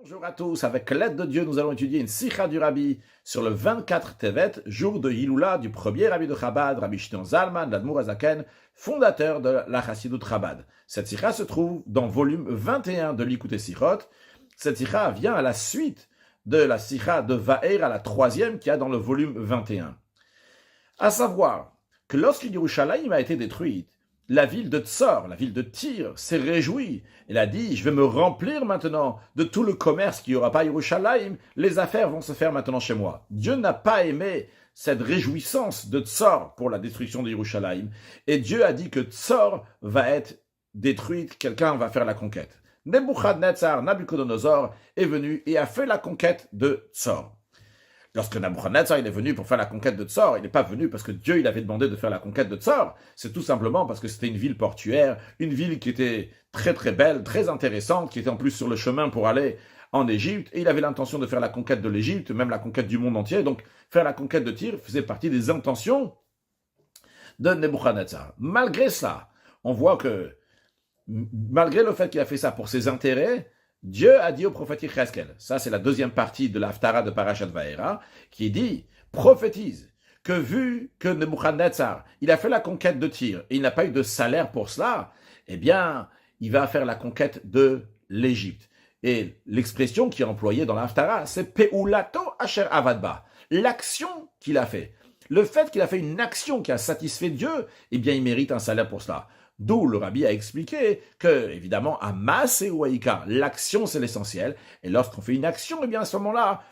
Bonjour à tous, avec l'aide de Dieu, nous allons étudier une sikha du Rabbi sur le 24 Tevet, jour de Hiloula du premier Rabbi de Chabad, Rabbi Shimon Zalman, l'Admour Hazaken, fondateur de la Chassidut Chabad. Cette sikha se trouve dans volume 21 de l'Ikouté Sichot. Cette sikha vient à la suite de la sikha de Va'er à la troisième qui a dans le volume 21. À savoir que lorsque Yerushalayim a été détruite, la ville de Tsor, la ville de Tyr, s'est réjouie. Elle a dit, je vais me remplir maintenant de tout le commerce qu'il n'y aura pas à Yerushalayim. Les affaires vont se faire maintenant chez moi. Dieu n'a pas aimé cette réjouissance de Tsor pour la destruction de Yerushalayim. Et Dieu a dit que Tsor va être détruite, quelqu'un va faire la conquête. Nebuchadnezzar, Nabucodonosor, est venu et a fait la conquête de Tsor. Lorsque Nabuchodonosor est venu pour faire la conquête de Tsor, il n'est pas venu parce que Dieu il avait demandé de faire la conquête de Tsor. C'est tout simplement parce que c'était une ville portuaire, une ville qui était très très belle, très intéressante, qui était en plus sur le chemin pour aller en Égypte. Et il avait l'intention de faire la conquête de l'Égypte, même la conquête du monde entier. Donc faire la conquête de Tyr faisait partie des intentions de Nebuchadnezzar. Malgré cela, on voit que malgré le fait qu'il a fait ça pour ses intérêts, Dieu a dit au prophète Yecheskel, ça c'est la deuxième partie de l'Haftara de Parashat Va'era, qui dit, prophétise, que vu que Nebuchadnezzar, il a fait la conquête de Tyr, et il n'a pas eu de salaire pour cela, eh bien, il va faire la conquête de l'Égypte. Et l'expression qui est employée dans l'Haftara, c'est Peulato Asher Avadba, l'action qu'il a fait. Le fait qu'il a fait une action qui a satisfait Dieu, eh bien, il mérite un salaire pour cela. D'où le Rabbi a expliqué que, évidemment, à Maas et Waïka, l'action c'est l'essentiel. Et lorsqu'on fait une action, eh bien à ce moment-là,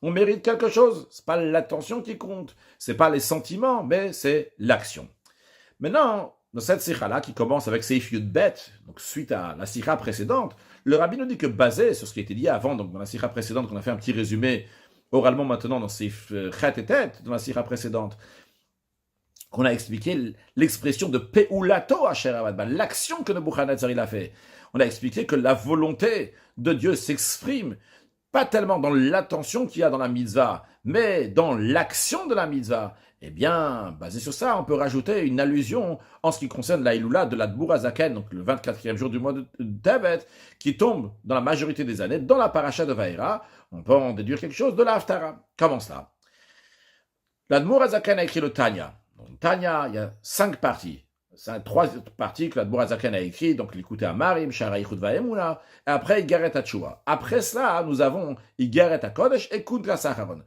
on mérite quelque chose. C'est pas l'attention qui compte, c'est pas les sentiments, mais c'est l'action. Maintenant, dans cette sikha-là, qui commence avec Seif Yud Bet, donc suite à la sikha précédente, le Rabbi nous dit que basé sur ce qui a été dit avant, donc dans la sikha précédente, qu'on a fait un petit résumé oralement maintenant dans Seif Chet et Tet, dans la sikha précédente, qu'on a expliqué l'expression de Peulato Asher Avadba, l'action que Nebuchadnezzar il a fait. On a expliqué que la volonté de Dieu s'exprime pas tellement dans l'attention qu'il y a dans la mitzvah, mais dans l'action de la mitzvah. Eh bien, basé sur ça, on peut rajouter une allusion en ce qui concerne la Hiloula de l'Admour Hazaken, donc le 24e jour du mois de Tevet, qui tombe dans la majorité des années dans la paracha de Va'era. On peut en déduire quelque chose de la Haftara. Comment cela? L'Admour Hazaken a écrit le Tanya. Dans le Tanya, il y a 5 parties. C'est 3 parties que l'Admour Hazaken a écrit, donc l'Ikouté Amarim, Shara Yichud Va'emuna, et après Igaret HaTshuva. Après cela, nous avons Igaret HaKodesh et Kuntra Sacharon.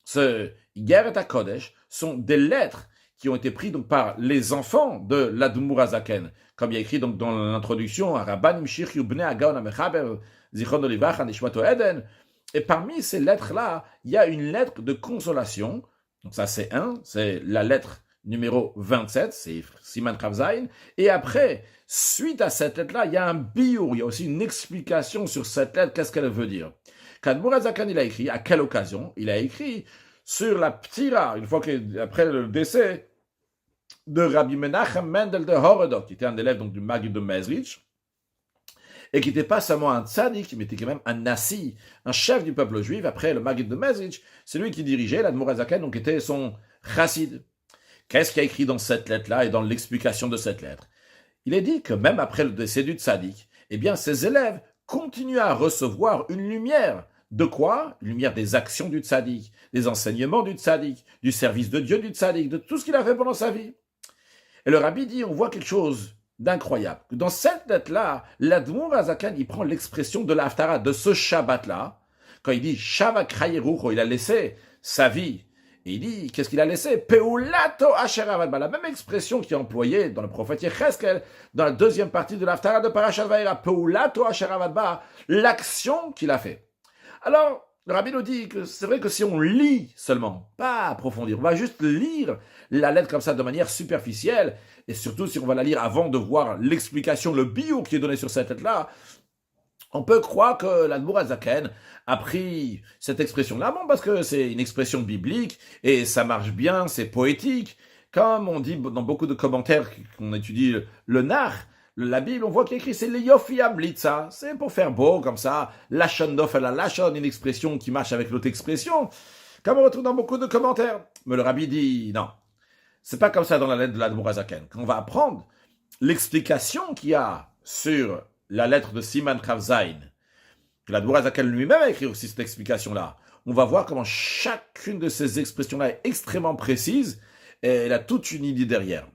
Ce Igaret HaKodesh sont des lettres qui ont été prises donc, par les enfants de l'Admour Hazaken, comme il y a écrit donc, dans l'introduction, Rabbanim Shirch Yubne Agaon Amechaber, Zichron Olivacha Nishmato Eden. Et parmi ces lettres-là, il y a une lettre de consolation. Donc ça, c'est la lettre numéro 27, c'est Siman Kravzaïn. Et après, suite à cette lettre-là, il y a un biour, il y a aussi une explication sur cette lettre, qu'est-ce qu'elle veut dire. Qu'Admour Hazaken, il a écrit, à quelle occasion? Il a écrit sur la ptira, une fois après le décès de Rabbi Menachem Mendel de Horodok, qui était un élève donc, du Maggid de Mezrich, et qui n'était pas seulement un tzaddik, mais était quand même un nasi, un chef du peuple juif. Après le Maggid de Mezrich, c'est lui qui dirigeait, l'Admour Hazaken, donc était son chassid. Qu'est-ce qu'il y a écrit dans cette lettre-là et dans l'explication de cette lettre? Il est dit que même après le décès du tzaddik, eh bien, ses élèves continuent à recevoir une lumière. De quoi? Une lumière des actions du tzaddik, des enseignements du tzaddik, du service de Dieu du tzaddik, de tout ce qu'il a fait pendant sa vie. Et le Rabbi dit, on voit quelque chose d'incroyable. Dans cette lettre-là, l'Admour Hazaken, il prend l'expression de l'Haftara, de ce Shabbat-là, quand il dit Shavak Chayerucho, il a laissé sa vie. Et il dit, qu'est-ce qu'il a laissé? Peulato Asher Avadba, la même expression qui est employée dans le prophète Yecheskel, dans la deuxième partie de l'Haftara de Parashat Va'era, Peulato Asher Avadba, l'action qu'il a fait. Alors, le Rabbi nous dit que c'est vrai que si on lit seulement, pas approfondir, on va juste lire la lettre comme ça de manière superficielle, et surtout si on va la lire avant de voir l'explication, le bio qui est donné sur cette lettre-là, on peut croire que l'Admour Hazaken a pris cette expression-là, bon, parce que c'est une expression biblique, et ça marche bien, c'est poétique. Comme on dit dans beaucoup de commentaires qu'on étudie le Nar, la Bible, on voit qu'il y a écrit, c'est le Yofi Amlitza, c'est pour faire beau, comme ça, Lachon Dof la Lachon, une expression qui marche avec l'autre expression, comme on retrouve dans beaucoup de commentaires. Mais le Rabbi dit, non, c'est pas comme ça dans la lettre de l'Admour Hazaken. Quand on va apprendre l'explication qu'il y a sur la lettre de Siman Kravzaïn, que l'Admour Azaken lui-même a écrit aussi cette explication-là. On va voir comment chacune de ces expressions-là est extrêmement précise et elle a toute une idée derrière.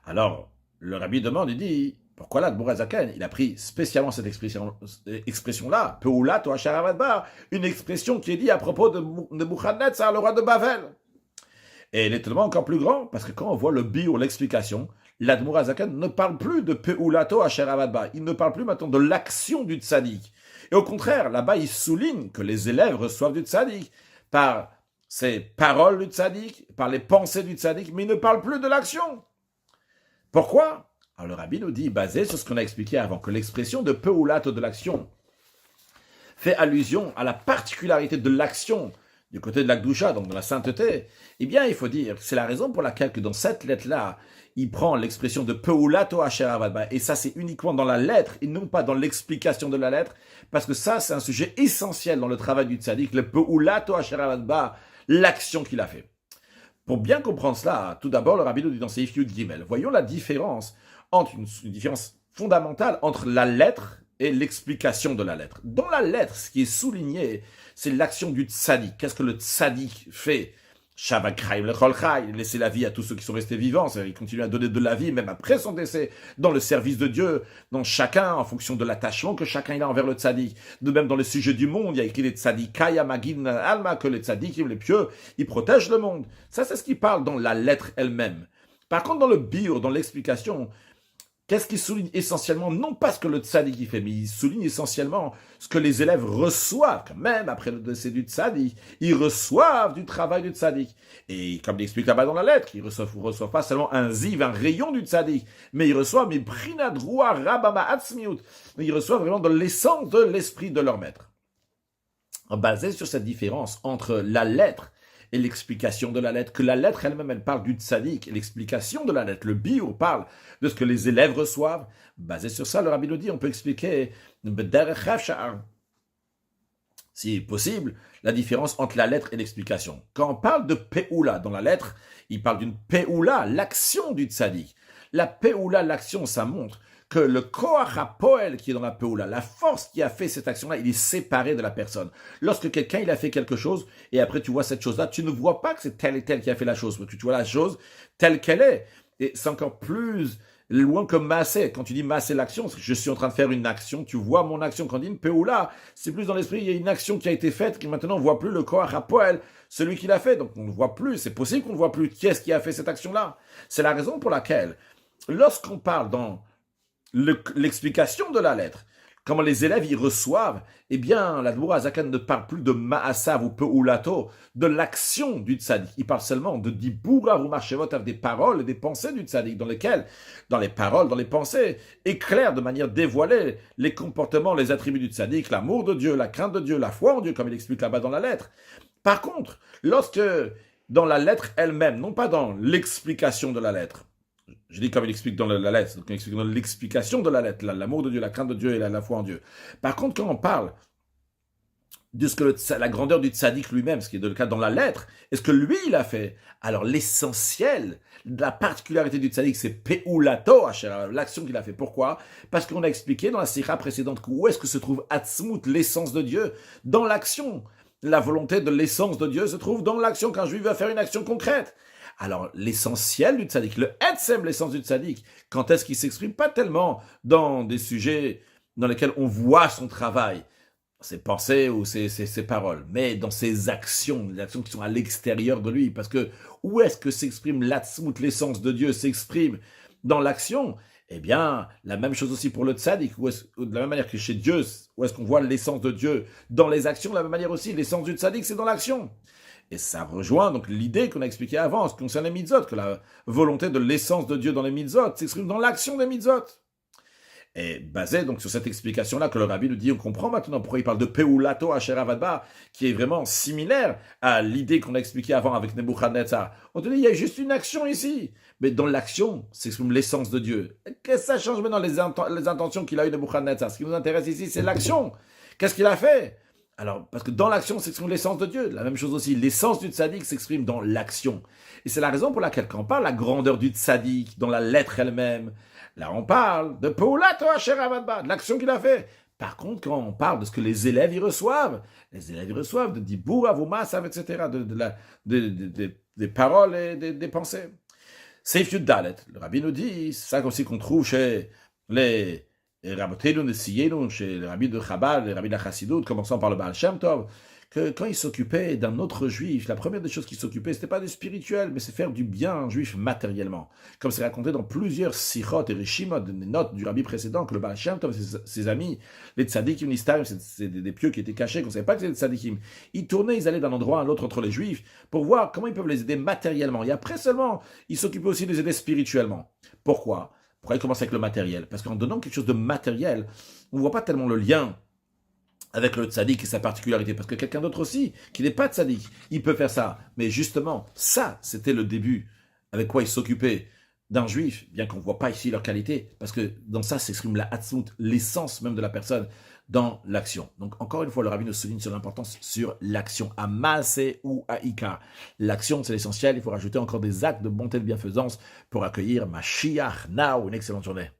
Alors, le rabbi demande, il dit, pourquoi l'Admour Azaken, il a pris spécialement cette expression-là, Peulat ou Asher Avadba, une expression qui est dite à propos de Nebuchadnezzar, le roi de Bavel. Et l'étonnement encore plus grand, parce que quand on voit le biur, l'explication, l'Admour Azaken ne parle plus de Peulato Asher Avadba, il ne parle plus maintenant de l'action du tzaddik. Et au contraire, là-bas, il souligne que les élèves reçoivent du tzaddik par ces paroles du tzaddik, par les pensées du tzaddik, mais il ne parle plus de l'action. Pourquoi? Alors le rabbi nous dit, basé sur ce qu'on a expliqué avant, que l'expression de Peulato de l'action fait allusion à la particularité de l'action du côté de la Gdusha, donc de la sainteté, eh bien, il faut dire que c'est la raison pour laquelle que dans cette lettre-là, il prend l'expression de Peulato Asher Avadba, et ça c'est uniquement dans la lettre, et non pas dans l'explication de la lettre, parce que ça c'est un sujet essentiel dans le travail du tzaddik, le Peulato Asher Avadba, l'action qu'il a fait. Pour bien comprendre cela, tout d'abord, le rabbi nous dit dans Seif Yud Gimel, voyons la différence entre une différence fondamentale entre la lettre et l'explication de la lettre. Dans la lettre, ce qui est souligné, c'est l'action du tzaddik. Qu'est-ce que le tzaddik fait? Shabbat Chaim lechol chai, laisser la vie à tous ceux qui sont restés vivants, c'est-à-dire il continue à donner de la vie, même après son décès, dans le service de Dieu, dans chacun, en fonction de l'attachement que chacun il a envers le tzaddik. De même, dans le sujet du monde, il y a écrit les tzaddikai magin alma, que les tzaddikim, les pieux, ils protègent le monde. Ça, c'est ce qui parle dans la lettre elle-même. Par contre, dans le biur, dans l'explication, qu'est-ce qu'il souligne essentiellement? Non pas ce que le tzaddik fait, mais il souligne essentiellement ce que les élèves reçoivent, quand même après le décès du tzaddik. Ils reçoivent du travail du tzaddik. Et comme il explique là-bas dans la lettre, ils reçoivent pas seulement un ziv, un rayon du tzaddik, mais ils reçoivent mais brinad rua rabama atzmiut. Ils reçoivent vraiment de l'essence de l'esprit de leur maître. Basé sur cette différence entre la lettre et l'explication de la lettre, que la lettre elle-même, elle parle du tzaddik, et l'explication de la lettre, le biur, parle de ce que les élèves reçoivent. Basé sur ça, le rabbi nous dit, on peut expliquer, si possible, la différence entre la lettre et l'explication. Quand on parle de peoula dans la lettre, il parle d'une peoula, l'action du tzaddik. La peoula, l'action, ça montre que le koach hapoel qui est dans la peoula, la force qui a fait cette action-là, il est séparé de la personne. Lorsque quelqu'un il a fait quelque chose et après tu vois cette chose-là, tu ne vois pas que c'est tel et tel qui a fait la chose, tu vois la chose telle qu'elle est. Et c'est encore plus loin que maasé. Quand tu dis maasé l'action, c'est que je suis en train de faire une action, tu vois mon action. Quand on dit une peoula, c'est plus dans l'esprit, il y a une action qui a été faite, qui maintenant on ne voit plus le koach hapoel, celui qui l'a fait, donc on ne voit plus, c'est possible qu'on ne voit plus qui est-ce qui a fait cette action-là. C'est la raison pour laquelle, lorsqu'on parle dans l'explication de la lettre, comment les élèves y reçoivent, eh bien, l'Admour Azaken ne parle plus de Ma'asav ou Peulato, de l'action du tzaddik. Il parle seulement de Dibura ou Marchevot, des paroles et des pensées du tzaddik, dans lesquelles, dans les paroles, dans les pensées, éclairent de manière dévoilée les comportements, les attributs du tzaddik, l'amour de Dieu, la crainte de Dieu, la foi en Dieu, comme il explique là-bas dans la lettre. Par contre, lorsque, dans la lettre elle-même, non pas dans l'explication de la lettre, je dis comme il explique dans la lettre, donc il explique dans l'explication de la lettre, l'amour de Dieu, la crainte de Dieu et la foi en Dieu. Par contre, quand on parle de ce que la grandeur du tzaddik lui-même, ce qui est le cas dans la lettre, et ce que lui il a fait, alors l'essentiel, la particularité du tzaddik, c'est peulato, l'action qu'il a fait. Pourquoi? Parce qu'on a expliqué dans la sikha précédente où est-ce que se trouve atzmut, l'essence de Dieu, dans l'action. La volonté de l'essence de Dieu se trouve dans l'action, quand un juif va faire une action concrète. Alors, l'essentiel du tzaddik, le etzem, l'essence du tzaddik, quand est-ce qu'il s'exprime? Pas tellement dans des sujets dans lesquels on voit son travail, ses pensées ou ses paroles, mais dans ses actions, les actions qui sont à l'extérieur de lui. Parce que où est-ce que s'exprime l'atzmut, l'essence de Dieu, s'exprime dans l'action? Eh bien, la même chose aussi pour le tzaddik, de la même manière que chez Dieu, où est-ce qu'on voit l'essence de Dieu dans les actions, de la même manière aussi, l'essence du tzaddik, c'est dans l'action. Et ça rejoint donc l'idée qu'on a expliquée avant, en ce qui concerne les mitzvot, que la volonté de l'essence de Dieu dans les mitzvot s'exprime dans l'action des mitzvot. Et basé donc sur cette explication-là que le rabbi nous dit, on comprend maintenant pourquoi il parle de Peulato Asher Avadba, qui est vraiment similaire à l'idée qu'on a expliquée avant avec Nebuchadnezzar. On te dit, il y a juste une action ici. Mais dans l'action s'exprime l'essence de Dieu. Qu'est-ce que ça change maintenant les intentions qu'il a eues Nebuchadnezzar? Ce qui nous intéresse ici, c'est l'action. Qu'est-ce qu'il a fait? Alors, parce que dans l'action s'exprime l'essence de Dieu. La même chose aussi, l'essence du tzaddik s'exprime dans l'action. Et c'est la raison pour laquelle, quand on parle de la grandeur du tzaddik, dans la lettre elle-même, là on parle de Peulato Asher Avadba, de l'action qu'il a fait. Par contre, quand on parle de ce que les élèves y reçoivent de Dibour, Avomasav, etc., des paroles et des pensées. Seif Yud Dalet, le rabbi nous dit, c'est ça aussi qu'on trouve chez les Rabbotenu, les Siyenu, chez les rabbis de Chabad, les rabbis de la Chassidut, commençant par le Baal Shem Tov, que quand il s'occupait d'un autre juif, la première des choses qu'il s'occupait, c'était pas du spirituel, mais c'est faire du bien à un juif matériellement. Comme c'est raconté dans plusieurs sichot et rishimot, des notes du rabbi précédent, que le Baal Shem Tov, ses amis, les tzadikim nistarim, c'est des pieux qui étaient cachés, qu'on ne savait pas que c'était des tzadikim. Ils tournaient, ils allaient d'un endroit à l'autre entre les juifs, pour voir comment ils peuvent les aider matériellement. Et après seulement, ils s'occupaient aussi de les aider spirituellement. Pourquoi ils commencent avec le matériel? Parce qu'en donnant quelque chose de matériel, on ne voit pas tellement le lien avec le tzaddik et sa particularité, parce que quelqu'un d'autre aussi, qui n'est pas tzaddik, il peut faire ça. Mais justement, ça, c'était le début, avec quoi il s'occupait d'un juif, bien qu'on ne voit pas ici leur qualité, parce que dans ça s'exprime la hatzmut, l'essence même de la personne, dans l'action. Donc encore une fois, le rabbi nous souligne sur l'importance sur l'action, à maase ou à ikar. L'action, c'est l'essentiel, il faut rajouter encore des actes de bonté et de bienfaisance pour accueillir Mashiach now. Une excellente journée.